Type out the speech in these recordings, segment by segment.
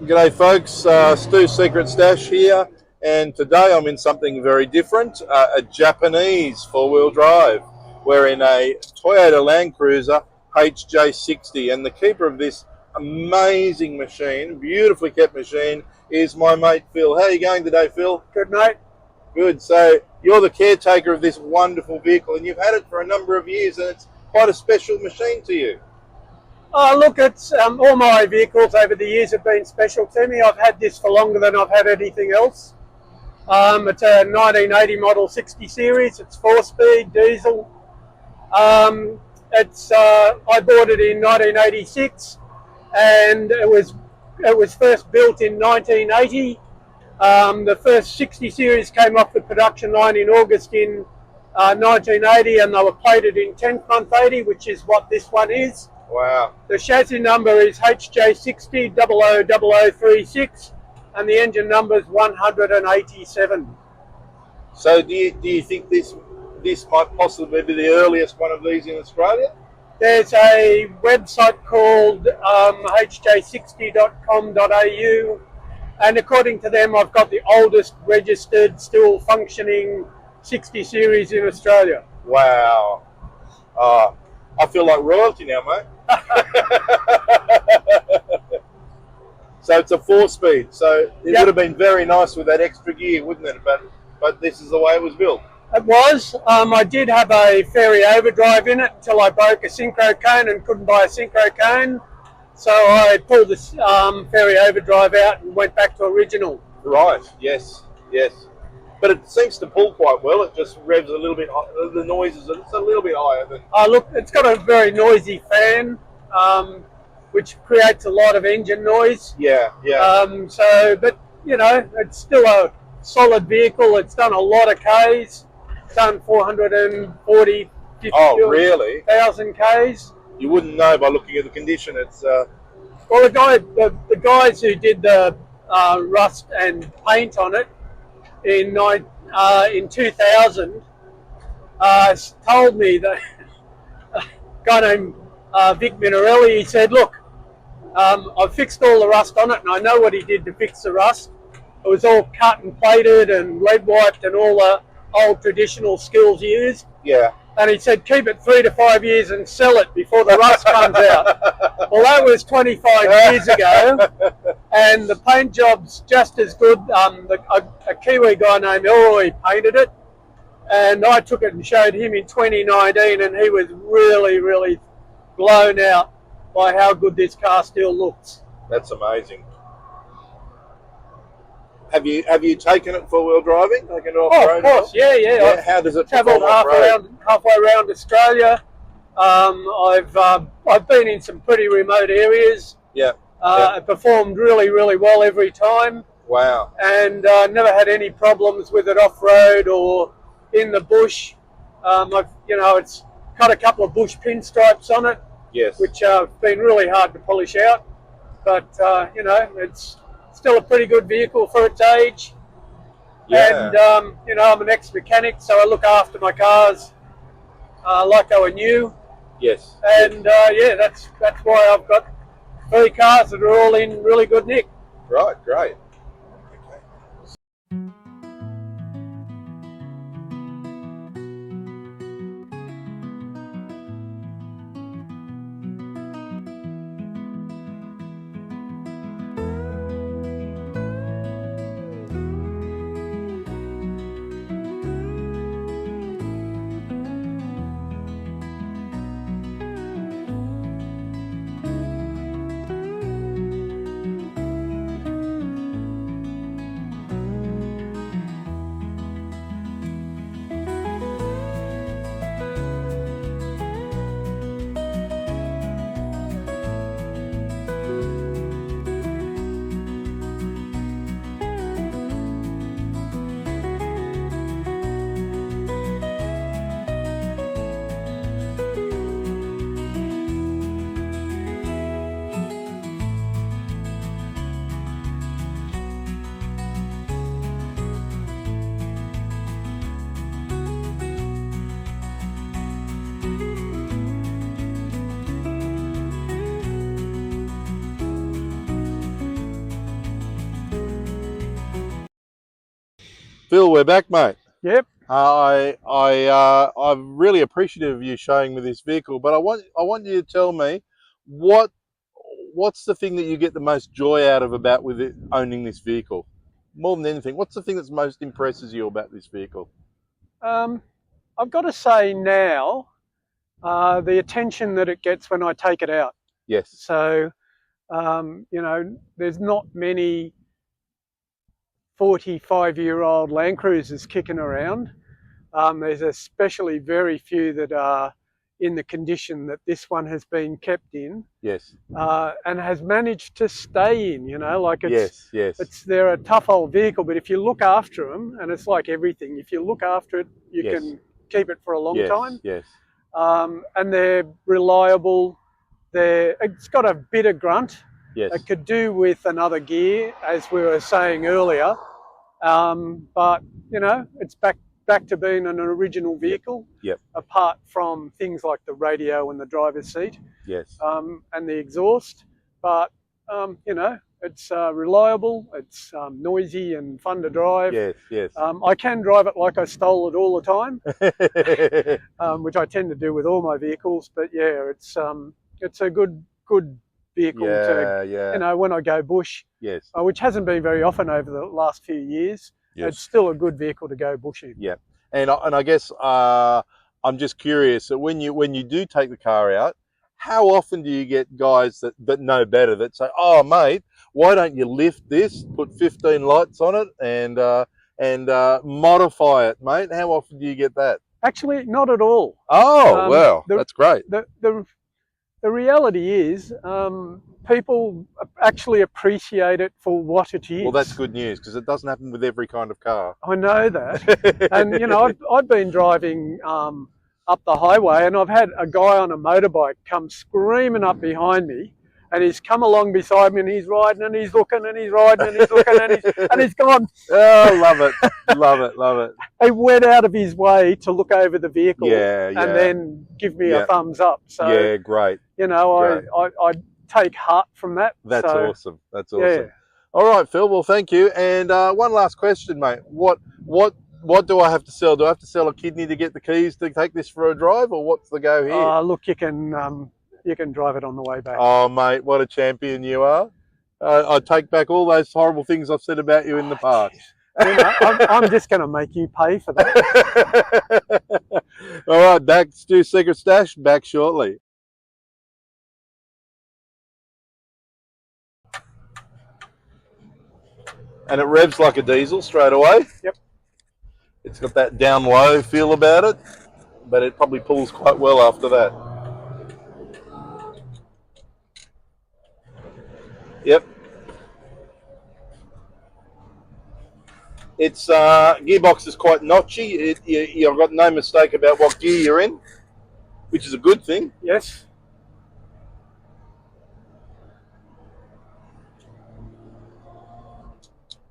G'day folks, Stoo's Secret Stash here, and today I'm in something very different, a Japanese four-wheel drive. We're in a Toyota Landcruiser HJ60, and the keeper of this amazing machine, beautifully kept machine, is my mate Phil. How are you going today, Phil? Good, mate. Good. So you're the caretaker of this wonderful vehicle, and you've had it for a number of years, and it's quite a special machine to you. Look, it's all my vehicles over the years have been special to me. I've had this for longer than I've had anything else. It's a 1980 model 60 series. It's 4-speed diesel. I bought it in 1986, and it was first built in 1980. The first 60 series came off the production line in August in 1980, and they were plated in 10th month 80, which is what this one is. Wow. The chassis number is HJ60 000036, and the engine number is 187. So do you think this might possibly be the earliest one of these in Australia? There's a website called hj60.com.au, and according to them, I've got the oldest registered, still functioning 60 series in Australia. Wow. I feel like royalty now, mate. So it's a 4-speed, so it would have been very nice with that extra gear, wouldn't it? But this is the way it was built. It was. I did have a ferry overdrive in it until I broke a synchro cone and couldn't buy a synchro cone. So I pulled the ferry overdrive out and went back to original. Right, yes. But it seems to pull quite well. It just revs a little bit, the noises, it's a little bit higher than... Look, it's got a very noisy fan, which creates a lot of engine noise. Yeah. But, you know, it's still a solid vehicle. It's done a lot of Ks. It's done 440, 50, really? 1,000 Ks. You wouldn't know by looking at the condition. It's... Well, the guys who did the rust and paint on it in 2000 told me that a guy named Vic Minarelli, he said, look, I've fixed all the rust on it, and I know what he did to fix the rust. It was all cut and plated and lead wiped and all the old traditional skills used. Yeah. And he said, keep it 3 to 5 years and sell it before the rust comes out. Well, that was 25 years ago, and the paint job's just as good. A Kiwi guy named Elroy painted it, and I took it and showed him in 2019, and he was really, really blown out by how good this car still looks. That's amazing. Have you taken it four-wheel driving? Taken it off-road? Oh, of course, yeah. How does it travelled halfway around Australia. I've been in some pretty remote areas. Yeah. I performed really, really well every time. Wow. And never had any problems with it off-road or in the bush. It's got a couple of bush pinstripes on it. Yes. Which have been really hard to polish out. But, it's still a pretty good vehicle for its age. Yeah. And, I'm an ex-mechanic, so I look after my cars like they were new. Yes. And, that's why I've got 3 cars that are all in really good nick. Right, great. Phil, we're back, mate. Yep. I'm really appreciative of you showing me this vehicle, but I want you to tell me what's the thing that you get the most joy out of about with it, owning this vehicle, more than anything. What's the thing that's most impresses you about this vehicle? I've got to say now, the attention that it gets when I take it out. Yes. So, you know, there's not many 45-year-old Landcruisers kicking around. There's especially very few that are in the condition that this one has been kept in. Yes. And has managed to stay in, you know, like yes. they're a tough old vehicle, but if you look after them, and it's like everything, if you look after it, you can keep it for a long time. Yes. And they're reliable. It's got a bit of grunt. Yes. It could do with another gear, as we were saying earlier. But, you know, it's back to being an original vehicle. Yep. Apart from things like the radio and the driver's seat. Yes. And the exhaust. But, you know, it's reliable, it's noisy and fun to drive. Yes. I can drive it like I stole it all the time, which I tend to do with all my vehicles. But yeah, it's a good vehicle to, you know, when I go bush. Yes. Which hasn't been very often over the last few years. Yes. It's still a good vehicle to go bushing. Yeah, and I guess I'm just curious that when you do take the car out, how often do you get guys that know better that say, "Oh, mate, why don't you lift this, put 15 lights on it, and modify it, mate"? How often do you get that? Actually, not at all. Oh, well, that's great. The reality is, people actually appreciate it for what it is. Well, that's good news, because it doesn't happen with every kind of car. I know that. And, you know, I've been driving up the highway, and I've had a guy on a motorbike come screaming up behind me, and he's come along beside me, and he's riding, and he's looking, and he's riding, and he's looking, and he's gone. Oh, love it. He went out of his way to look over the vehicle, and then give me a thumbs up. So yeah, great. You know, I take heart from that. That's awesome. That's awesome. Yeah. All right, Phil. Well, thank you. And one last question, mate. What do I have to sell? Do I have to sell a kidney to get the keys to take this for a drive, or what's the go here? Look, you can drive it on the way back. Oh, mate, what a champion you are. I take back all those horrible things I've said about you in the past. You know, I'm just going to make you pay for that. All right, back to Secret Stash, back shortly. And it revs like a diesel straight away. Yep. It's got that down low feel about it, but it probably pulls quite well after that. Yep. Its gearbox is quite notchy. You've got no mistake about what gear you're in, which is a good thing. Yes.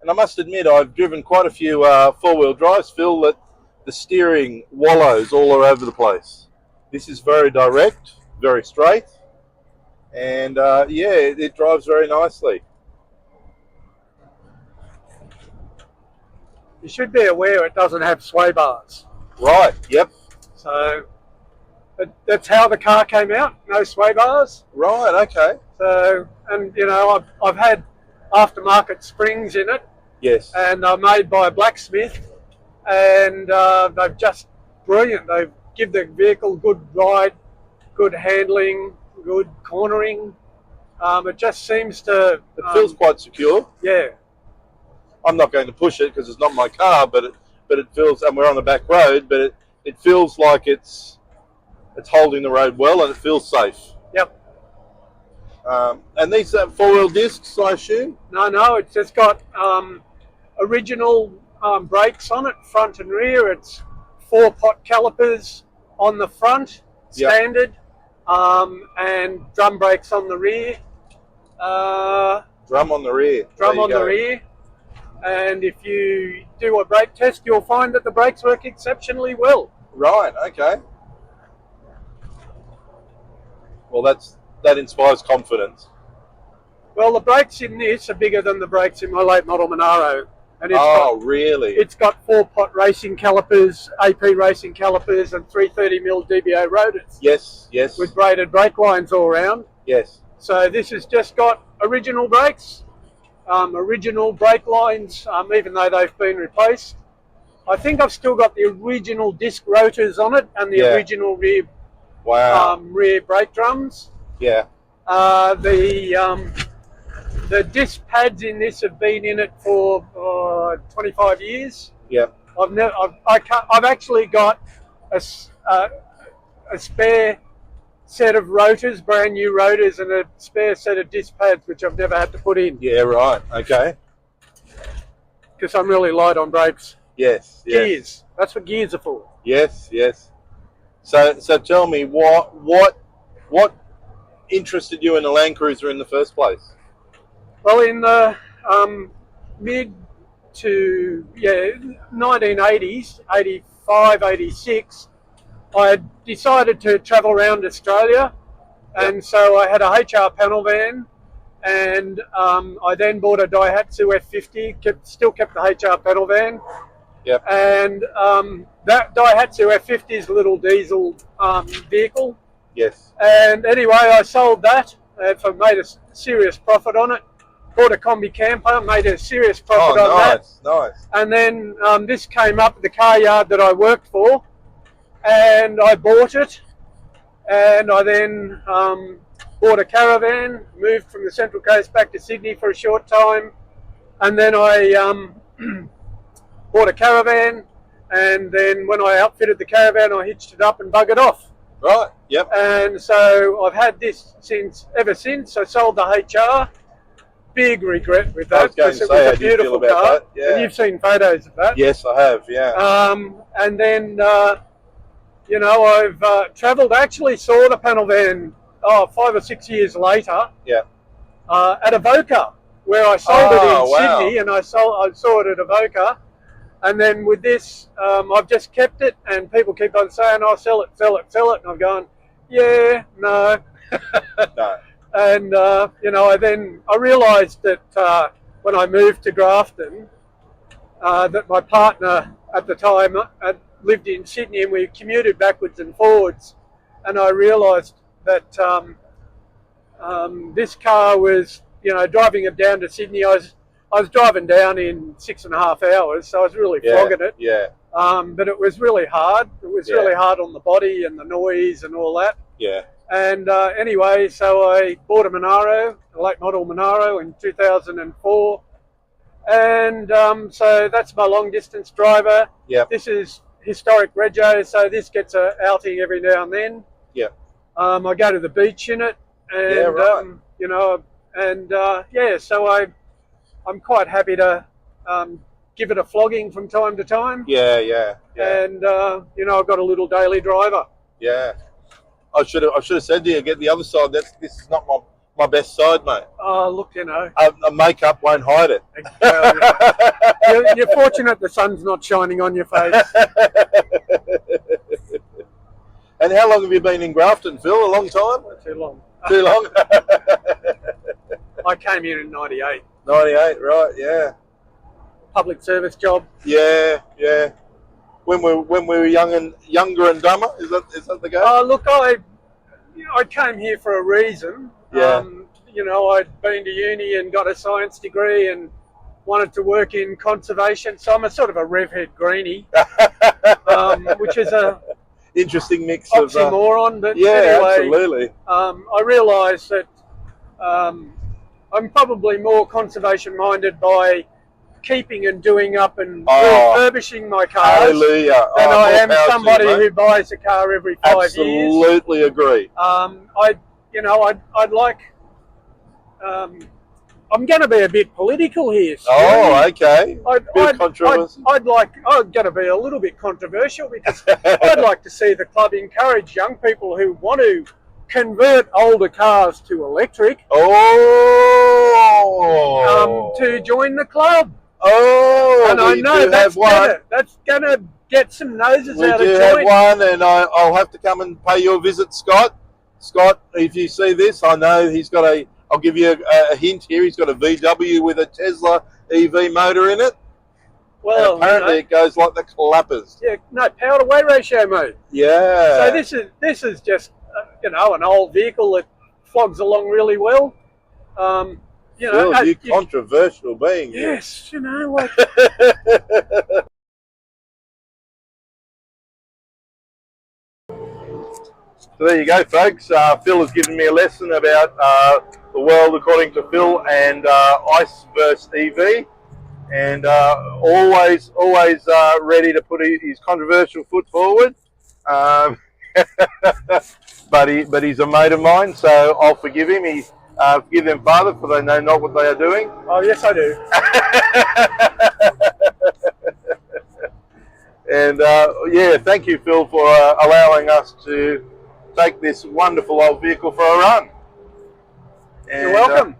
And I must admit, I've driven quite a few four-wheel drives, Phil, that the steering wallows all over the place. This is very direct, very straight, and yeah, it drives very nicely. You should be aware it doesn't have sway bars. Right, yep. So that's how the car came out, no sway bars. Right, okay. So, and you know, I've had aftermarket springs in it. Yes. And they're made by a blacksmith, and they're just brilliant. They give the vehicle good ride, good handling, good cornering. It just seems to... It feels quite secure. Yeah. I'm not going to push it because it's not my car, but it feels, and we're on the back road, but it feels like it's holding the road well, and it feels safe. Yep. And these are four-wheel discs, I assume? No, it's just got original brakes on it, front and rear. It's 4-pot calipers on the front, standard, and drum brakes on the rear. Drum on the rear. Drum on the rear. And if you do a brake test, you'll find that the brakes work exceptionally well. Right, okay. Well, that inspires confidence. Well, the brakes in this are bigger than the brakes in my late model Monaro, And it's really? It's got 4-pot racing calipers, AP racing calipers, and 330mm DBO rotors. Yes, yes. With braided brake lines all around. Yes. So this has just got original brakes, original brake lines, even though they've been replaced. I think I've still got the original disc rotors on it and the original rear brake drums. Yeah. The disc pads in this have been in it for 25 years. Yeah. I've actually got a spare set of rotors, brand new rotors, and a spare set of disc pads, which I've never had to put in. Yeah, right. Okay. Because I'm really light on brakes. Yes. Gears. That's what gears are for. Yes, yes. So tell me, what interested you in the Land Cruiser in the first place? Well, in the mid to 1980s, 85, 86, I had decided to travel around Australia, and so I had a HR panel van, and I then bought a Daihatsu F50, still kept the HR panel van. Yep. And that Daihatsu F50 is a little diesel vehicle. Yes. And anyway, I sold that, made a serious profit on it. Bought a combi camper, made a serious profit on that. Nice. And then this came up at the car yard that I worked for, and I bought it. And I then bought a caravan, moved from the Central Coast back to Sydney for a short time, and then I bought a caravan, and then when I outfitted the caravan, I hitched it up and buggered off. Right. Yep. And so I've had this ever since. I sold the HR. Big regret with that because it was a beautiful car. Yeah. And you've seen photos of that. Yes, I have. Yeah. And then I've travelled. I actually saw the panel van 5 or 6 years later. Yeah. At Avoca, where I sold it in Sydney, and I saw it at Avoca. And then with this, I've just kept it, and people keep on saying, "Oh, sell it," and I've gone, "Yeah, no." No. And I realised that when I moved to Grafton, that my partner at the time lived in Sydney, and we commuted backwards and forwards. And I realised that this car was, driving it down to Sydney. I was driving down in 6.5 hours, so I was really flogging it. Yeah. But it was really hard. It was really hard on the body and the noise and all that. Yeah. And anyway, so I bought a Monaro, a late model Monaro in 2004. And so that's my long distance driver. Yeah. This is historic rego, so this gets a outing every now and then. Yeah. I go to the beach in it, and so I'm quite happy to give it a flogging from time to time. Yeah. And I've got a little daily driver. Yeah. I should have said to you, get the other side. This is not my best side, mate. Oh, look, makeup won't hide it. You're fortunate the sun's not shining on your face. And how long have you been in Grafton, Phil? A long time? Too long. Too long? I came here in 98. 98, right, yeah. Public service job. Yeah. When we were younger and dumber, is that the case? Oh, look, I came here for a reason. Yeah. I'd been to uni and got a science degree and wanted to work in conservation. So I'm a sort of a revhead greenie, which is a interesting mix oxymoron. But yeah, anyway, absolutely. I realised that I'm probably more conservation minded by keeping and doing up and refurbishing my cars hallelujah. than I am somebody who buys a car every 5 years. Absolutely agree. I'd like. I'm going to be a bit political here. Stu. Oh, okay. I'd going to be a little bit controversial because I'd like to see the club encourage young people who want to convert older cars to electric. To join the club. And I know that's going to get some noses out of joint. We do have one, and I'll have to come and pay you a visit, Scott. Scott, if you see this, I know he's got I'll give you a hint here. He's got a VW with a Tesla EV motor in it. Well, and apparently it goes like the clappers. yeah, no, power to weight ratio mode. Yeah. So this is just you know, an old vehicle that flogs along really well. You know, Phil, you controversial being. yes, you know, like So there you go, folks. Phil has given me a lesson about the world according to Phil and ICE versus EV, and always ready to put his controversial foot forward. But he's a mate of mine, so I'll forgive him. Forgive them, Father, for they know not what they are doing. oh yes, I do. And yeah, thank you, Phil, for allowing us to take this wonderful old vehicle for a run. And, You're welcome.